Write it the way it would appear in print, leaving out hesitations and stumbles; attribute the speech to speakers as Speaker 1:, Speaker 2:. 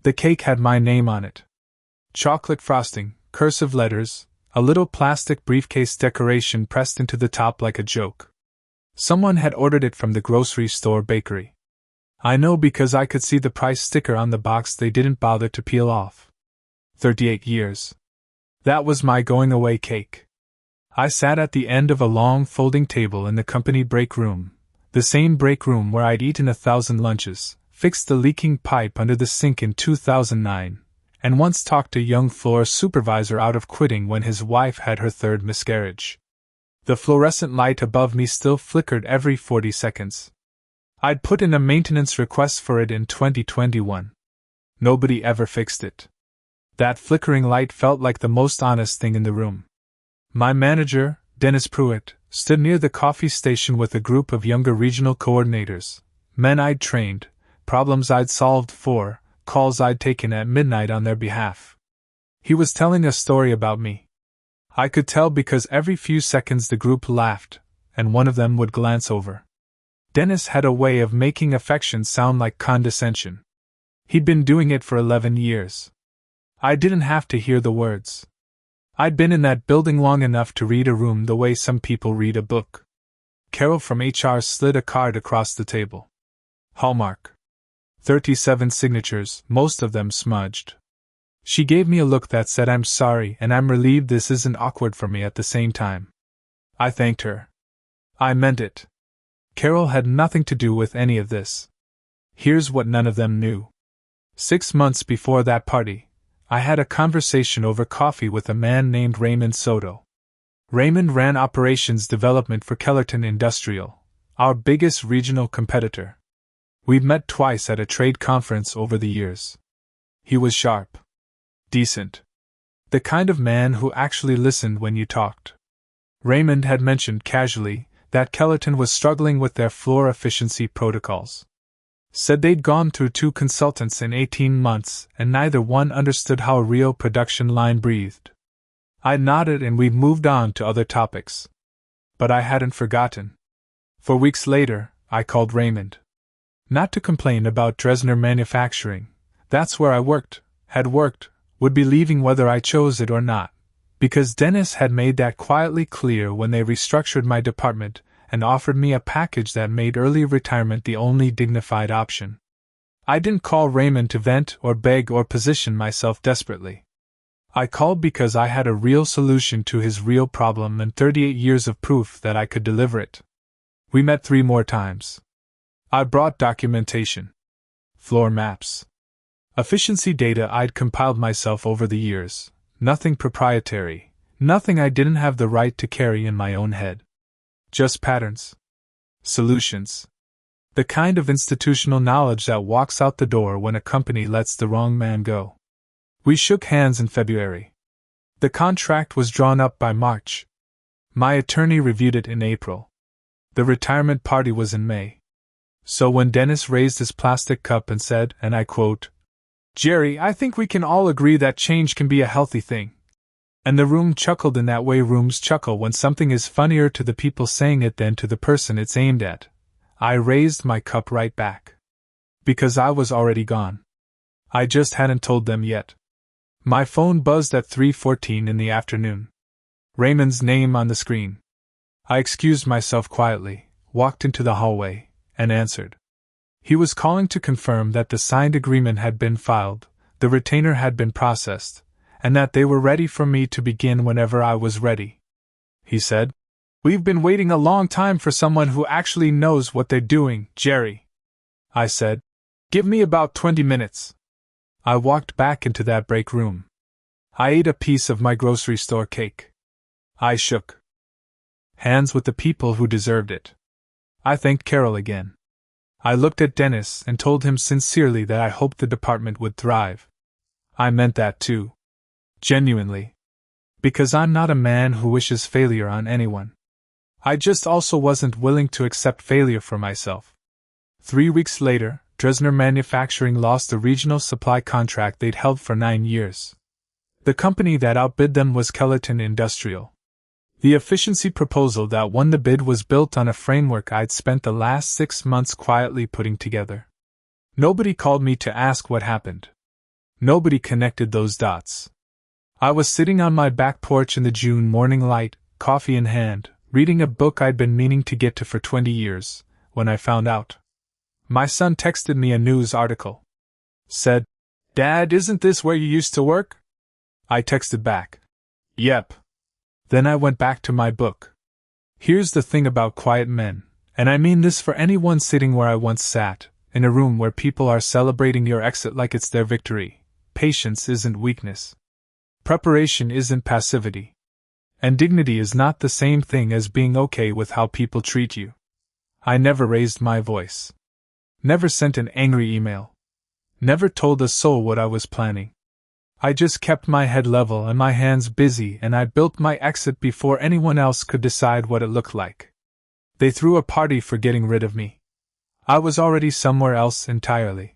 Speaker 1: The cake had my name on it. Chocolate frosting, cursive letters, a little plastic briefcase decoration pressed into the top like a joke. Someone had ordered it from the grocery store bakery. I know because I could see the price sticker on the box they didn't bother to peel off. 38 years. That was my going-away cake. I sat at the end of a long folding table in the company break room, the same break room where I'd eaten 1,000 lunches, fixed the leaking pipe under the sink in 2009, and once talked a young floor supervisor out of quitting when his wife had her third miscarriage. The fluorescent light above me still flickered every 40 seconds. I'd put in a maintenance request for it in 2021. Nobody ever fixed it. That flickering light felt like the most honest thing in the room. My manager, Dennis Pruitt, stood near the coffee station with a group of younger regional coordinators, men I'd trained, problems I'd solved for, calls I'd taken at midnight on their behalf. He was telling a story about me. I could tell because every few seconds the group laughed, and one of them would glance over. Dennis had a way of making affection sound like condescension. He'd been doing it for 11 years. I didn't have to hear the words. I'd been in that building long enough to read a room the way some people read a book. Carol from HR slid a card across the table. Hallmark. 37 signatures, most of them smudged. She gave me a look that said I'm sorry and I'm relieved this isn't awkward for me at the same time. I thanked her. I meant it. Carol had nothing to do with any of this. Here's what none of them knew. 6 months before that party, I had a conversation over coffee with a man named Raymond Soto. Raymond ran operations development for Kellerton Industrial, our biggest regional competitor. We'd met twice at a trade conference over the years. He was sharp. Decent. The kind of man who actually listened when you talked. Raymond had mentioned casually that Kellerton was struggling with their floor efficiency protocols. Said they'd gone through 2 consultants in 18 months and neither one understood how a real production line breathed. I nodded and we moved on to other topics. But I hadn't forgotten. For weeks later, I called Raymond. Not to complain about Dresner Manufacturing, that's where I had worked, would be leaving whether I chose it or not, because Dennis had made that quietly clear when they restructured my department and offered me a package that made early retirement the only dignified option. I didn't call Raymond to vent or beg or position myself desperately. I called because I had a real solution to his real problem and 38 years of proof that I could deliver it. We met 3 more times. I brought documentation. Floor maps. Efficiency data I'd compiled myself over the years, nothing proprietary, nothing I didn't have the right to carry in my own head. Just patterns. Solutions. The kind of institutional knowledge that walks out the door when a company lets the wrong man go. We shook hands in February. The contract was drawn up by March. My attorney reviewed it in April. The retirement party was in May. So when Dennis raised his plastic cup and said, and I quote, "Gerry, I think we can all agree that change can be a healthy thing." And the room chuckled in that way rooms chuckle when something is funnier to the people saying it than to the person it's aimed at. I raised my cup right back. Because I was already gone. I just hadn't told them yet. My phone buzzed at 3:14 in the afternoon. Raymond's name on the screen. I excused myself quietly, walked into the hallway, and answered. He was calling to confirm that the signed agreement had been filed, the retainer had been processed, and that they were ready for me to begin whenever I was ready. He said, "We've been waiting a long time for someone who actually knows what they're doing, Gerry." I said, "Give me about 20 minutes. I walked back into that break room. I ate a piece of my grocery store cake. I shook hands with the people who deserved it. I thanked Carol again. I looked at Dennis and told him sincerely that I hoped the department would thrive. I meant that too. Genuinely. Because I'm not a man who wishes failure on anyone. I just also wasn't willing to accept failure for myself. 3 weeks later, Dresner Manufacturing lost a regional supply contract they'd held for 9 years. The company that outbid them was Kellerton Industrial. The efficiency proposal that won the bid was built on a framework I'd spent the last 6 months quietly putting together. Nobody called me to ask what happened. Nobody connected those dots. I was sitting on my back porch in the June morning light, coffee in hand, reading a book I'd been meaning to get to for 20 years, when I found out. My son texted me a news article. Said, "Dad, isn't this where you used to work?" I texted back, "Yep." Then I went back to my book. Here's the thing about quiet men, and I mean this for anyone sitting where I once sat, in a room where people are celebrating your exit like it's their victory. Patience isn't weakness. Preparation isn't passivity. And dignity is not the same thing as being okay with how people treat you. I never raised my voice. Never sent an angry email. Never told a soul what I was planning. I just kept my head level and my hands busy, and I built my exit before anyone else could decide what it looked like. They threw a party for getting rid of me. I was already somewhere else entirely.